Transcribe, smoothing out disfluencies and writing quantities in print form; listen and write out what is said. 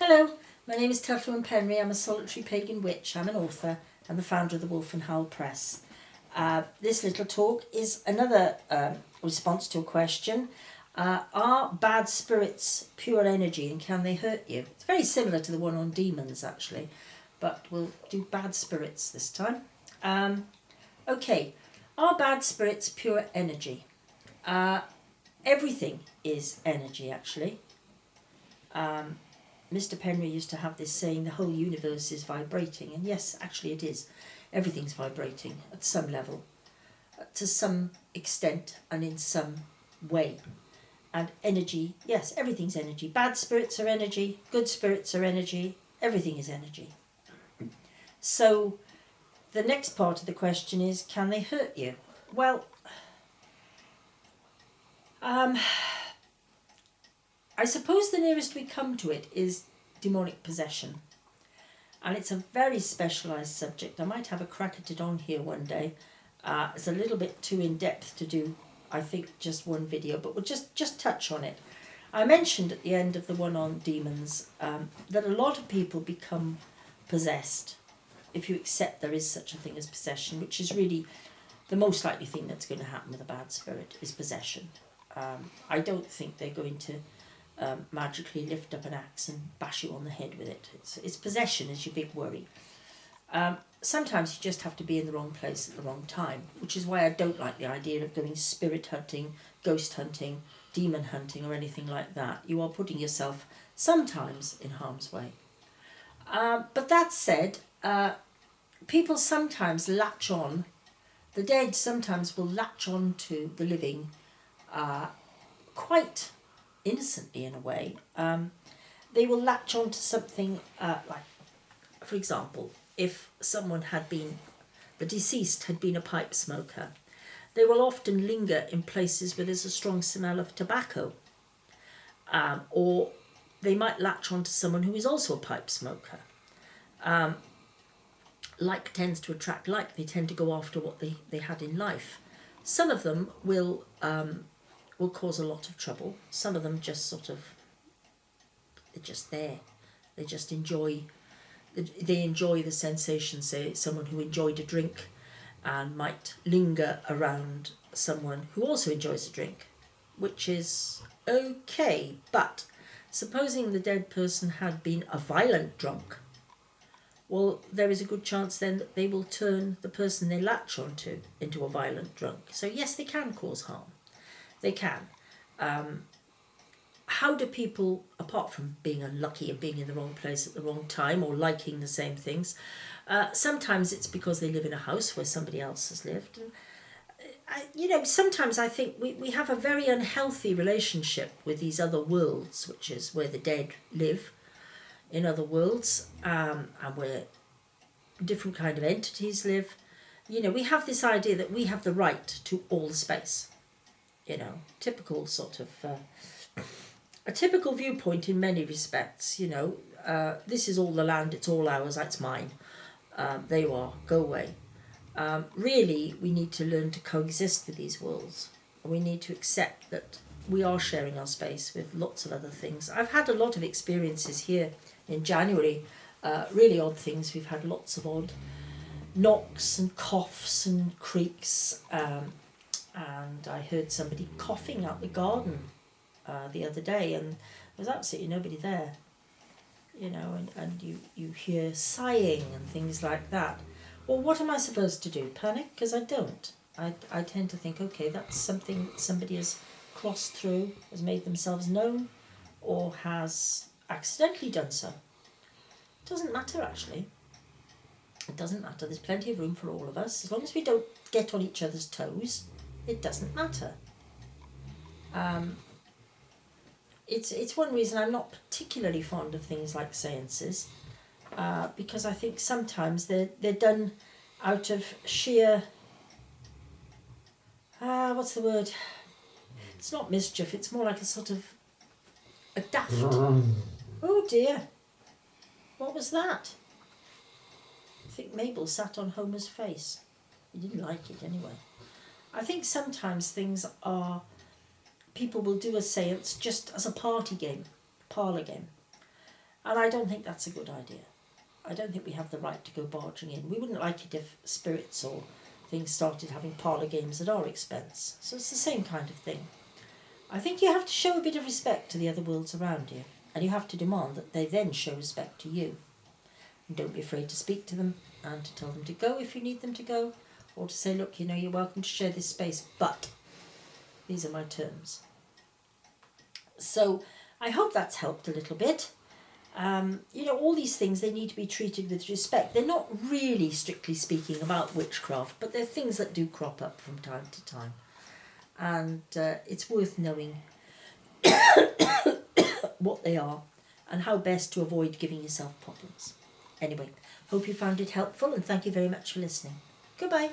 Hello, my name is Tuttlewin Penry. I'm a solitary pagan witch. I'm an author and the founder of the Wolf and Howl Press. This little talk is another response to a question. Are bad spirits pure energy and can they hurt you? It's very similar to the one on demons actually, but we'll do bad spirits this time. Okay, are bad spirits pure energy? Everything is energy actually. Mr. Penry used to have this saying, the whole universe is vibrating, and yes, actually it is. Everything's vibrating at some level, to some extent and in some way. And energy, yes, everything's energy. Bad spirits are energy, good spirits are energy, everything is energy. So the next part of the question is, can they hurt you? Well, I suppose the nearest we come to it is demonic possession. And it's a very specialised subject. I might have a crack at it on here one day. It's a little bit too in-depth to do, I think, just one video, but we'll just touch on it. I mentioned at the end of the one on demons that a lot of people become possessed, if you accept there is such a thing as possession, which is really the most likely thing that's going to happen with a bad spirit, is possession. I don't think they're going to magically lift up an axe and bash you on the head with it. It's possession is your big worry. Sometimes you just have to be in the wrong place at the wrong time, which is why I don't like the idea of going spirit hunting, ghost hunting, demon hunting or anything like that. You are putting yourself sometimes in harm's way. But that said, people sometimes latch on, the dead sometimes will latch on to the living quite innocently in a way. They will latch on to something like, for example, if someone the deceased had been a pipe smoker, they will often linger in places where there's a strong smell of tobacco. Or they might latch on to someone who is also a pipe smoker. Like tends to attract like, they tend to go after what they had in life. Some of them will cause a lot of trouble. Some of them just they're just there. They just enjoy the sensation, say someone who enjoyed a drink and might linger around someone who also enjoys a drink, which is okay. But supposing the dead person had been a violent drunk, well, there is a good chance then that they will turn the person they latch onto into a violent drunk. So yes, they can cause harm. They can. How do people, apart from being unlucky and being in the wrong place at the wrong time or liking the same things, sometimes it's because they live in a house where somebody else has lived. And, sometimes I think we have a very unhealthy relationship with these other worlds, which is where the dead live, in other worlds, and where different kind of entities live. We have this idea that we have the right to all the space. Typical sort of a typical viewpoint in many respects. This is all the land, it's all ours, it's mine. There you are, go away. Really, we need to learn to coexist with these worlds. We need to accept that we are sharing our space with lots of other things. I've had a lot of experiences here in January, really odd things. We've had lots of odd knocks and coughs and creaks. And I heard somebody coughing out the garden the other day, and there was absolutely nobody there. And you hear sighing and things like that. Well, what am I supposed to do? Panic? Because I don't. I tend to think, okay, that's something somebody has crossed through, has made themselves known, or has accidentally done so. It doesn't matter, actually. It doesn't matter. There's plenty of room for all of us. As long as we don't get on each other's toes, it doesn't matter. It's one reason I'm not particularly fond of things like seances, because I think sometimes they're done out of sheer, what's the word? It's not mischief, it's more like a sort of a daft. Oh dear, what was that? I think Mabel sat on Homer's face. He didn't like it anyway. I think sometimes people will do a seance just as a party game, parlour game. And I don't think that's a good idea. I don't think we have the right to go barging in. We wouldn't like it if spirits or things started having parlour games at our expense. So it's the same kind of thing. I think you have to show a bit of respect to the other worlds around you, and you have to demand that they then show respect to you. And don't be afraid to speak to them and to tell them to go if you need them to go, or to say, look, you know, you're welcome to share this space, but these are my terms. So I hope that's helped a little bit. You know, all these things, they need to be treated with respect. They're not really, strictly speaking, about witchcraft, but they're things that do crop up from time to time. And it's worth knowing what they are and how best to avoid giving yourself problems. Anyway, hope you found it helpful, and thank you very much for listening. Goodbye.